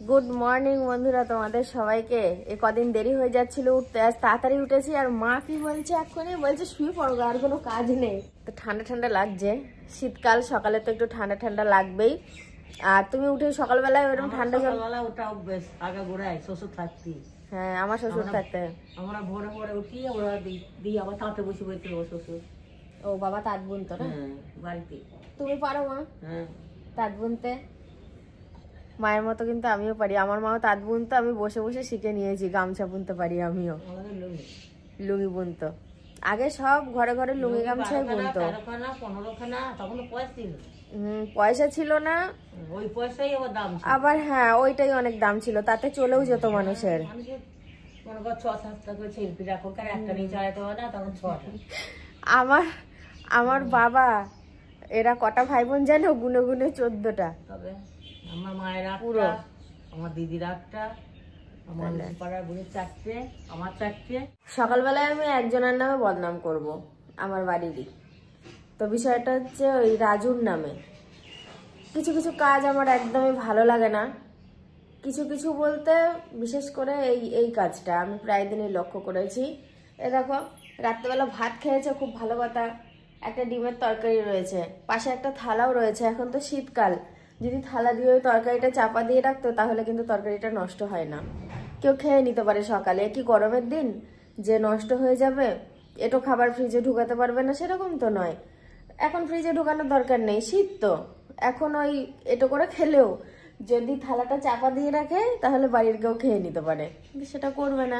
Good morning বন্ধুরা, তোমাদের সবাইকে। এই কদিন দেরি হয়ে যাচ্ছিল উঠতে, আজ তাড়াতাড়ি উঠেছি। আর মা কি বলছে, এক্ষুনি বলছে শুয়ে পড়ো, আর কোনো কাজ নেই। তো ঠান্ডা ঠান্ডা লাগছে, শীতকাল, সকালে তো একটু ঠান্ডা ঠান্ডা লাগবেই। আর তুমি উঠে সকালবেলায় ওরকম ঠান্ডা জল? ওটা অভ্যেস, আগে গোড়ায় শ্বশুর থাকতি। হ্যাঁ, আমার শ্বশুর থাকতে আমরা ভোরে ভোরে উঠি, ওরা দিই আবার তাঁতে বসে বসে দেবো শ্বশুর। ও বাবা তাঁত বুনতো না বাড়িতে? তুমি পারো মা হ্যাঁ, তাঁত বুনতে? মায়ের মতো কিন্তু আমিও পারি। আমার মাও তাঁত বুনতো, আমি বসে বসে শিখে নিয়েছি। গামছা বুনতে পারি আমিও, লুঙ্গি বুনতো। আগে সব ঘরে ঘরে লুঙ্গি গামছাই বুনতো। 15খানা, তখন তো পয়সা ছিল। পয়সা ছিল না, ওই পয়সাই আবার দাম ছিল। আবার হ্যাঁ, ওইটাই অনেক দাম ছিল, তাতে চলেও যেত মানুষের। মনে কর 6-7টা করে শিল্পী রাখো, কার একটা নিয়ে চালাতে হয় না, তখন 6টা। আমার বাবা এরা কটা ভাই বোন জানো? গুনে গুনে 14টা। তবে আমার মায়ের পুরো, একটা, আমার দিদির একটা, আমার পাড়ার বোনের 4টে, আমার 4টে। সকালবেলায় আমি একজনের নামে বদনাম করব, আমার বাড়িরই। তো বিষয়টা হচ্ছে ওই রাজুর নামে। কিছু কিছু কাজ আমার একদমই ভালো লাগে না। কিছু কিছু বলতে বিশেষ করে এই কাজটা আমি প্রায় দিনই লক্ষ্য করেছি। এ দেখো, রাত্রেবেলা ভাত খেয়েছে, খুব ভালো কথা, একটা ডিমের তরকারি রয়েছে, পাশে একটা থালাও রয়েছে। এখন তো শীতকাল, যদি থালা দিয়ে ওই তরকারিটা চাপা দিয়ে রাখতো তাহলে কিন্তু তরকারিটা নষ্ট হয় না, কেউ খেয়ে নিতে পারে সকালে। কি গরমের দিন যে নষ্ট হয়ে যাবে, এটো খাবার ফ্রিজে ঢুকাতে পারবে না সেরকম তো নয়। এখন ফ্রিজে ঢুকানোর দরকার নেই, শীত তো। এখন ওই এটো করে খেলেও যদি থালাটা চাপা দিয়ে রাখে তাহলে বাড়ির কেউ খেয়ে নিতে পারে, কিন্তু সেটা করবে না।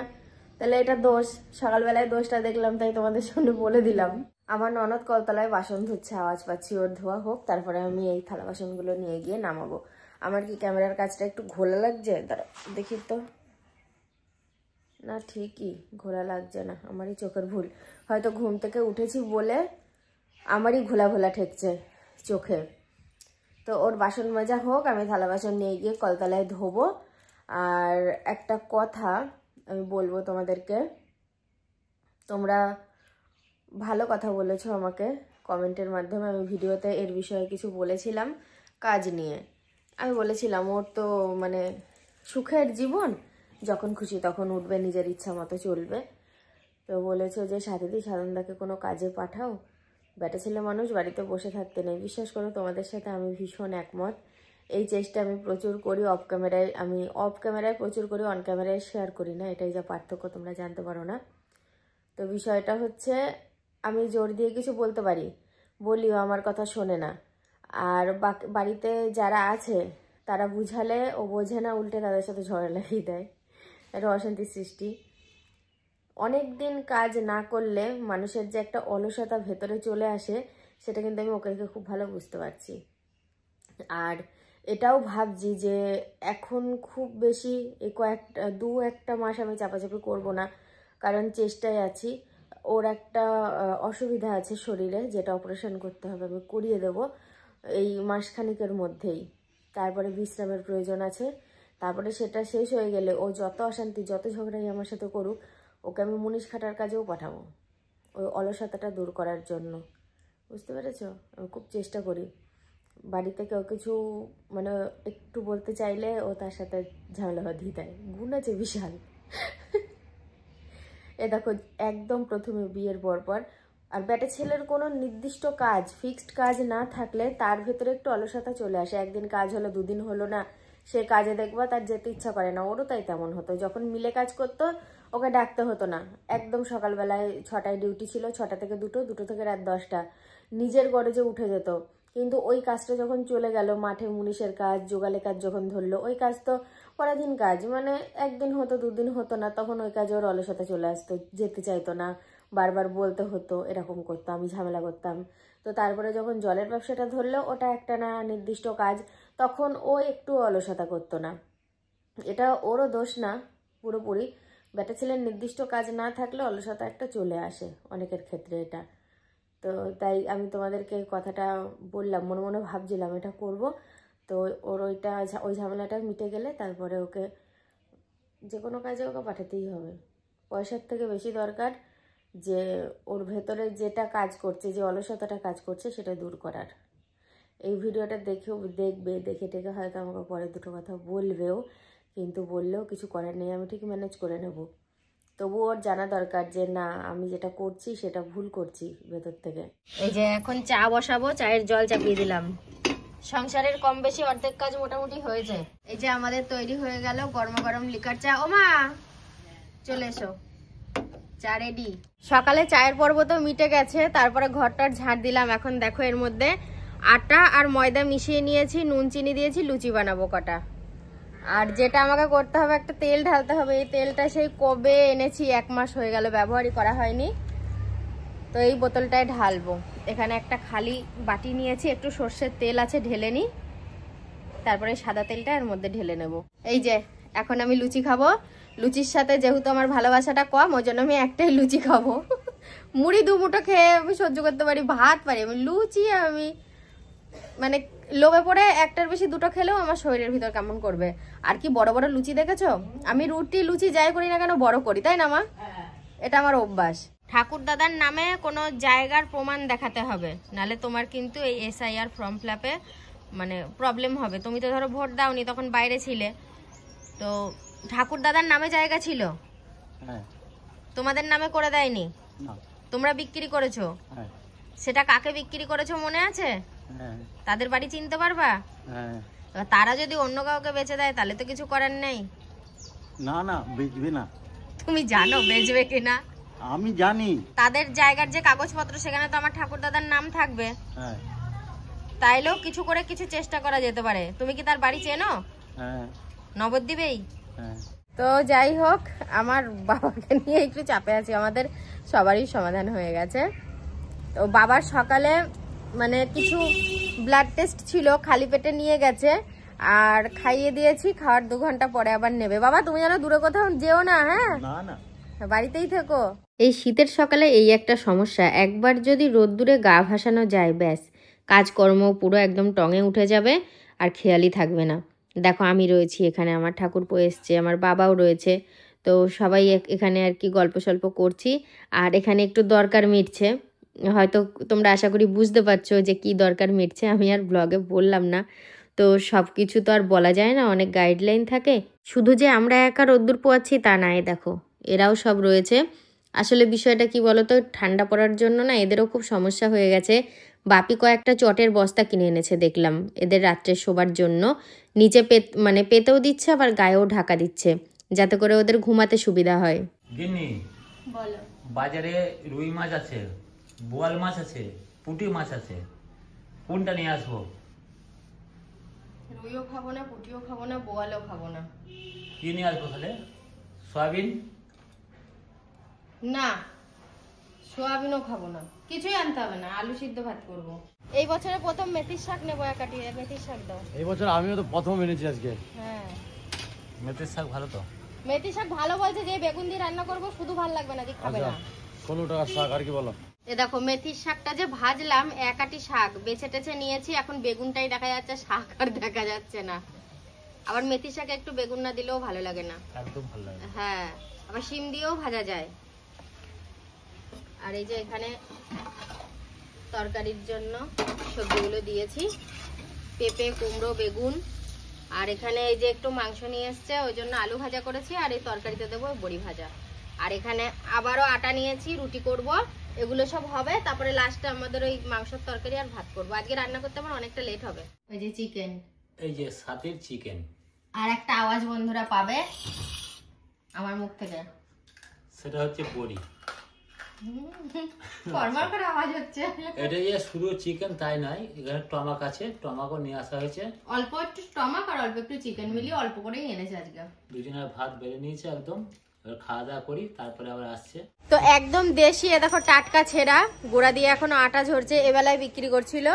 তাহলে এটা দোষ। সকালবেলায় দোষটা দেখলাম, তাই তোমাদের সামনে বলে দিলাম। আমার ননদ কলতলায় বাসন ধুচ্ছে, আওয়াজ পাচ্ছি, ওর ধোয়া হোক, তারপরে আমি এই থালা বাসনগুলো নিয়ে গিয়ে নামাবো। আমার কি ক্যামেরার কাজটা একটু ঘোলা লাগছে? দাঁড়া দেখি তো। না, ঠিকই ঘোলা লাগছে না, আমারই চোখের ভুল। হয়তো ঘুম থেকে উঠেছি বলে আমারই ঘোলা ঘোলা ঠেকছে চোখে। তো ওর বাসন মাজা হোক, আমি থালা বাসন নিয়ে গিয়ে কলতলায় ধোবো। আর একটা কথা আমি বলবো তোমাদেরকে, তোমরা ভালো কথা বলেছো আমাকে কমেন্টের মাধ্যমে। আমি ভিডিওতে এর বিষয়ে কিছু বলেছিলাম, কাজ নিয়ে। আমি বলেছিলাম ওর তো মানে সুখের জীবন, যখন খুশি তখন উঠবে, নিজের ইচ্ছা মতো চলবে। তো বলেছো যে সাথীদি সাধনদাকে কোনো কাজে পাঠাও, বেটা ছেলে মানুষ বাড়িতে বসে থাকতে নেই। বিশ্বাস করো, তোমাদের সাথে আমি ভীষণ একমত। এই চেষ্টা আমি প্রচুর করি অফ ক্যামেরায়, আমি অফ ক্যামেরায় প্রচুর করি, অন ক্যামেরায় শেয়ার করি না, এটাই যা পার্থক্য, তোমরা জানতে পারো না। তো বিষয়টা হচ্ছে, আমি জোর দিয়ে কিছু বলতে পারি, বলিও আমার কথা শোনে না। আর বাড়িতে যারা আছে তারা বুঝালে ও বোঝে না, উল্টে তাদের সাথে ঝগড়া লাগিয়ে দেয়, একটা অশান্তির সৃষ্টি। অনেক দিন কাজ না করলে মানুষের যে একটা অলসতা ভেতরে চলে আসে, সেটা কিন্তু আমি ওকে খুব ভালো বুঝতে পারছি। আর এটাও ভাবছি যে এখন খুব বেশি এই একটা মাস আমি চাপাচাপি করব না, কারণ চেষ্টায় আছি। ওর একটা অসুবিধা আছে শরীরে, যেটা অপারেশন করতে হবে, আমি করিয়ে দেব এই মাসখানিকের মধ্যেই। তারপরে বিশ্রামের প্রয়োজন আছে। তারপরে সেটা শেষ হয়ে গেলে ও যত অশান্তি, যত ঝগড়াই আমার সাথে করুক, ওকে আমি মুনিশ খাটার কাজেও পাঠাবো, ওই অলসতাটা দূর করার জন্য। বুঝতে পেরেছো? আমি খুব চেষ্টা করি। বাড়িতে কেউ কিছু মানে একটু বলতে চাইলে ও তার সাথে ঝামেলা বাঁধিয়ে দেয়, গুণ আছে বিশাল। এ দেখো, একদম প্রথমে বিয়ের পর আর বেটা ছেলের কোনো নির্দিষ্ট কাজ, ফিক্সড কাজ না থাকলে তার ভেতরে একটু অলসতা চলে আসে। একদিন কাজ হলো, দুদিন হলো না, সে কাজে দেখবা তার যেতে ইচ্ছা করে না। ওরও তাই তেমন হতো, যখন মিলে কাজ করতো ওকে ডাকতে হতো না। একদম সকালবেলায় 6টায় ডিউটি ছিল, 6টা থেকে 2টো, 2টো থেকে রাত 10টা, নিজের গরজে উঠে যেত। কিন্তু ওই কাজটা যখন চলে গেল, মাঠে মুনিশের কাজ, জোগালে কাজ যখন ধরলো, ওই কাজ তো পরাধীন কাজ, মানে একদিন হতো, দুদিন হতো না, তখন ওই কাজে ওর অলসতা চলে আসতো, যেতে চাইতো না, বারবার বলতে হতো, এরকম করতো, আমি ঝামেলা করতাম। তো তারপরে যখন জলের ব্যবসাটা ধরলো, ওটা একটা না নির্দিষ্ট কাজ, তখন ও একটু অলসতা করতো না। এটা ওরও দোষ না পুরোপুরি, বেটা ছেলের নির্দিষ্ট কাজ না থাকলে অলসতা একটা চলে আসে অনেকের ক্ষেত্রে এটা। তো তাই আমি তোমাদেরকে কথাটা বললাম, মনে মনে ভাবছিলাম এটা করব। তো ওর ওই ঝামেলাটা মিটে গেলে তারপরে ওকে যে কোনো কাজে ওকে পাঠাতেই হবে। পয়সার থেকে বেশি দরকার যে ওর ভেতরে যেটা কাজ করছে, যে অলসতাটা কাজ করছে, সেটা দূর করার। এই ভিডিওটা দেখবে, দেখে টেকে হয়তো আমাকে পরে দুটো কথা বলবেও কিন্তু বললেও কিছু করার নেই, আমি ঠিক ম্যানেজ করে নেব। তবু ওর জানা দরকার যে না, আমি যেটা করছি সেটা ভুল করছি ভেতর থেকে। এই যে এখন চা বসাবো, চায়ের জল চাপিয়ে দিলাম। সংসারের কম বেশি অর্ধেক কাজ মোটামুটি হয়েছে। এই যে আমাদের তৈরি হয়ে গেল গরম গরম লিকার চা। ও মা, চলে এসো, চা রেডি। সকালে চায়ের পর্ব তো মিটে গেছে, তারপরে ঘরটার ঝাড় দিলাম। এখন দেখো এর মধ্যে আটা আর ময়দা মিশিয়ে নিয়েছি, নুন চিনি দিয়েছি, লুচি বানাবো কটা। আর যেটা আমাকে করতে হবে, একটা তেল ঢালতে হবে। এই তেলটা সেই কবে এনেছি, 1 মাস হয়ে গেল, ব্যবহারই করা হয়নি। তো এই বোতলটায় ঢালবো। এখানে একটা খালি বাটি নিয়েছি, একটু সর্ষের তেল আছে, ঢেলে নিই। তারপরে সাদা তেলটা এর মধ্যে ঢেলে নেব। এই যে এখন আমি লুচি খাবো। লুচির সাথে যেহেতু আমার ভালোবাসাটা কম, ওই জন্য আমি একটাই লুচি খাবো। মুড়ি 2 মুঠো খেয়ে আমি সহ্য করতে পারি, ভাত পারি, আমি লুচি আমি মানে লোভে পড়ে একটার বেশি 2টো খেলেও আমার শরীরের ভিতর কেমন করবে। আর কি বড় বড় লুচি দেখেছো? আমি রুটি লুচি যাই করি না কেন বড় করি, তাই না মা? এটা আমার অভ্যাস। ঠাকুর দাদার নামে কোনো জায়গার প্রমাণ দেখাতে হবে, নালে তোমার কিন্তু এই SIR ফর্ম ফিলআপে মানে প্রবলেম হবে। তুমি তো ধরো ভোট দাওনি, তখন বাইরে ছিলে, তো ঠাকুর দাদার নামে জায়গা ছিল, তোমাদের নামে করে দেয়নি, তোমরা বিক্রি করেছো। সেটা কাকে বিক্রি করেছো মনে আছে? তাদের বাড়ি চিনতে পারবা? তারা যদি অন্য কাউকে বেচে দেয় তাহলে তো কিছু করার নেই। না না, বেচবে না। তুমি জানো বেচবে কিনা? আমি জানি। তাদের জায়গার যে কাগজপত্র, সেখানে তো আমার ঠাকুর দাদার নাম থাকবে। তাইলেও কিছু করে কিছু চেষ্টা করা যেতে পারে। তুমি কি তার বাড়ি চেনো? নবদ্বীপেই। তো যাই হোক, আমার বাবাকে নিয়ে একটু চাপে আছি। আমাদের সবারই সমাধান হয়ে গেছে। তো বাবার সকালে মানে কিছু ব্লাড টেস্ট ছিল, খালি পেটে নিয়ে গেছে, আর খাইয়ে দিয়েছি। খাওয়ার 2 ঘন্টা পরে আবার নেবে। বাবা তুমি যেন দূরে কোথাও যেও না, হ্যাঁ বাড়িতেই থেকো। এই শীতের সকালে এই একটা সমস্যা, একবার যদি রোদ্দুরে গা ভাসানো যায়, ব্যাস কাজকর্ম পুরো একদম টঙে উঠে যাবে, আর খেয়ালই থাকবে না। দেখো আমি রয়েছি এখানে, আমার ঠাকুরপো এসছে, আমার বাবাও রয়েছে। তো সবাই এখানে আর কি গল্প সল্প করছি। আর এখানে একটু দরকার মিটছে, হয়তো তোমরা আশা করি বুঝতে পারছো যে কি দরকার মিটছে। আমি আর ব্লগে বললাম না, তো সব কিছু তো আর বলা যায় না, অনেক গাইডলাইন থাকে। শুধু যে আমরা একা রোদ্দুর পোয়াচ্ছি তা নাই, দেখো এরাও সব রয়েছে। আসলে বিষয়টা কি বলো তো, ঠান্ডা পড়ার জন্য না এদেরও খুব সমস্যা হয়ে গেছে। বাপি কয়েকটা চটের বস্তা কিনে এনেছে দেখলাম, এদের রাত্রে শোবার জন্য। নিচে মানে পেতেও দিচ্ছে, আবার গায়েও ঢাকা দিচ্ছে, যাতে করে ওদের ঘুমাতে সুবিধা হয়। গিন্নি, বলো। বাজারে রুই মাছ আছে, বোয়াল মাছ আছে, পুঁটি মাছ আছে, কোনটা নিয়ে আসবো? রুইও খাবো না, পুঁটিও খাবো না, বোয়ালও খাবো না। কি নিয়ে আসবো তাহলে? সয়াবিন? না, সোয়াবিনও খাবো না, কিছুই আনতে হবে না, আলু সিদ্ধ ভাত করবো। এই বছরে প্রথম মেথির শাক নেবো, একাটি মেথির শাক দাও। এই বছর আমিও তো প্রথম এনেছি আজকে। হ্যাঁ, মেথির শাক ভালো তো? মেথির শাক ভালো বলছে, যে বেগুন দিয়ে রান্না করবো শুধু ভালো লাগবে না, যে খাবে না। 16 টাকার শাক, আর কি বলো? এ দেখো মেথির শাকটা যে ভাজলাম, একাটি শাক বেছে টেছে নিয়েছি, এখন বেগুনটাই দেখা যাচ্ছে, শাক আর দেখা যাচ্ছে না। আবার মেথির শাকে একটু বেগুন না দিলেও ভালো লাগে না। একদম ভালো লাগে। হ্যাঁ, আবার শিম দিয়েও ভাজা যায়। আর এই যে এখানে তরকারির জন্য সবজিগুলো দিয়েছি, পেঁপে, কুমড়ো, বেগুন। আর এখানে এই যে একটু মাংস নিয়ে এসছে, ওই জন্য আলু ভাজা করেছি, আর এই তরকারিতে দেবো বড়ি ভাজা। আর এখানে আবারও আটা নিয়েছি, রুটি করব। এগুলো সব হবে, তারপরে লাস্টে আমাদের ওই মাংসের তরকারি আর ভাত করবো। আজকে রান্না করতে আমার অনেকটা লেট হবে। ওই যে চিকেন, এই যে সাথের চিকেন। আর একটা আওয়াজ বন্ধুরা পাবে আমার মুখ থেকে, সেটা হচ্ছে বড়ি। ফরমাল করে আওয়াজ হচ্ছে। এটা যে শুধু চিকেন তাই নয়, এখানে টমাক আছে, টমাকও নিয়ে আসা হয়েছে। অল্প একটু টমাক আর অল্প একটু চিকেন মিলিয়ে অল্প করেই এনেছে আজকে। দুজনের ভাত বেড়ে নিয়েছে একদম, এবার খাওয়া দাওয়া করি, তারপরে আবার আসছে। তো একদম দেশি, এ দেখো টাটকা ছেঁড়া, গোড়া দিয়ে এখনো আটা ঝরছে, এবেলায় বিক্রি করছিল,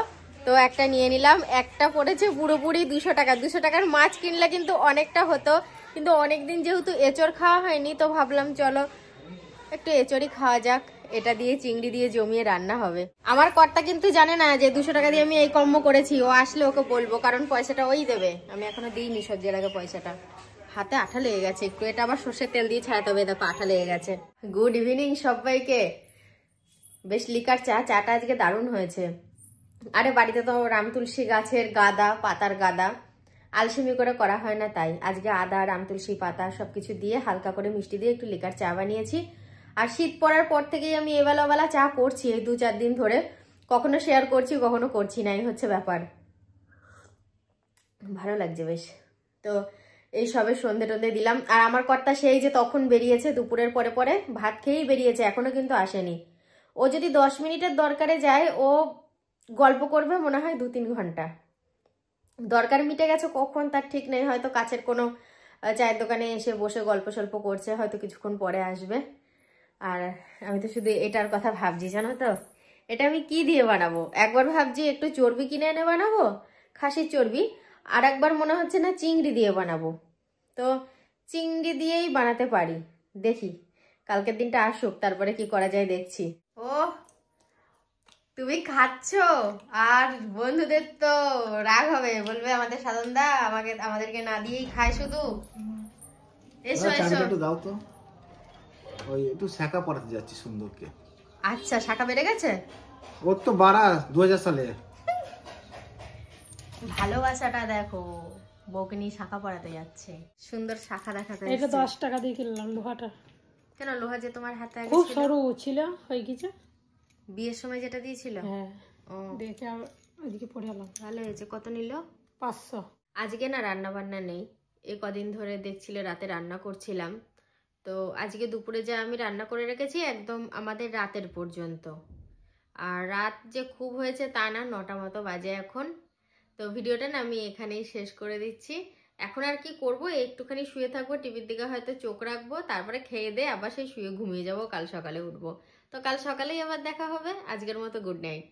তো একটা নিয়ে নিলাম। একটা পড়েছে পুরোপুরি 200 টাকা। 200 টাকার মাছ কিনলে কিন্তু অনেকটা হতো, কিন্তু অনেকদিন যেহেতু এঁচড় খাওয়া হয়নি, তো ভাবলাম চলো একটু এঁচড়ই খাওয়া যাক। এটা দিয়ে চিংড়ি দিয়ে জমিয়ে রান্না হবে। আমার কর্তা কিন্তু জানে না যে 200 টাকা দিয়ে আমি এই কর্ম করেছি। ও আসলে ওকে বলবো, কারণ পয়সাটা ওই দেবে, আমি এখনো দিইনি সবজির আগে পয়সাটা। হাতে আঠা লেগে গেছে একটু, এটা আবার সর্ষের তেল দিয়ে ছাড়াতে হবে, দেখো আঠা লেগে গেছে। গুড ইভিনিং সবাইকে। বেশ লিকার চাটা আজকে দারুণ হয়েছে। আরে বাড়িতে তো রাম তুলসী গাছের গাদা, পাতার গাদা, আলসেমি করে করা হয় না, তাই আজকে আদা, রামতুলসী পাতা সবকিছু দিয়ে হালকা করে মিষ্টি দিয়ে একটু লিকার চা বানিয়েছি। আর শীত পড়ার পর থেকেই আমি এবেলা ওবেলা চা করছি, এই 2-4 দিন ধরে। কখনো শেয়ার করছি, কখনো করছি না, এই হচ্ছে ব্যাপার। ভালো লাগছে বেশ। তো এই সবে সন্ধে টন্ধে দিলাম। আর আমার কর্তা সেই যে তখন বেরিয়েছে, দুপুরের পরে পরে ভাত খেয়েই বেরিয়েছে, এখনো কিন্তু আসেনি। ও যদি 10 মিনিটের দরকারে যায়, ও গল্প করবে মনে হয় 2-3 ঘন্টা। দরকার মিটে গেছে কখন তার ঠিক নেই, হয়তো কাছের কোনো চায়ের দোকানে এসে বসে গল্প সল্প করছে, হয়তো কিছুক্ষণ পরে আসবে। আর আমি তো শুধু এটার কথা ভাবছি, জানো তো, এটা আমি কি দিয়ে বানাবো। একবার ভাবছি একটু চর্বি কিনে এনে বানাবো, খাসির চর্বি, আর একবার মনে হচ্ছে না চিংড়ি দিয়ে বানাবো। তো চিংড়ি দিয়েই বানাতে পারি, দেখি কালকের দিনটা আসুক, তারপরে কি করা যায় দেখছি। ও তুমি খাচ্ছ, আর বন্ধুদের তো রাগ হবে, বলবে আমাদের সাধনদা আমাদেরকে না দিয়েই খায় শুধু। এসো এসো। একটু দাও তো, ওই একটু শাখা পড়াতে যাচ্ছি সুন্দরকে। আচ্ছা, শাখা বেড়ে গেছে? ওর তো বাড়া 2000 সালে। ভালোবাসাটা দেখো, বউকে নিয়ে শাখা পড়াতে যাচ্ছে, সুন্দর শাখা দেখাতে। এটা 10 টাকা দিয়ে কিনলাম লোহাটা। কেন লোহা যে তোমার হাতে আগে খুব ছিল? সরু ছিল, হয়ে গেছে। বিয়ের সময় যেটা দিয়েছিল? হ্যাঁ, ও দেখে ওইদিকে পড়ে এলাম। ভালো হয়েছে। কত নিল? 500। আজকে না রান্না বান্না নেই, এই কদিন ধরে দেখছিলে রাতে রান্না করছিলাম। তো আজকে দুপুরে যা আমি রান্না করে রেখেছি একদম আমাদের রাতের পর্যন্ত। আর রাত যে খুব হয়েছে তা না, 9টা মতো বাজে এখন। তো ভিডিওটা না আমি এখানেই শেষ করে দিচ্ছি। এখন আর কি করব, একটুখানি শুয়ে থাকবো, টিভির দিকে হয়তো চোখ রাখবো, তারপরে খেয়ে দিয়ে আবার সেই শুয়ে ঘুমিয়ে যাব, কাল সকালে উঠবো। তো কাল সকালেই আবার দেখা হবে। আজকের মতো গুড নাইট।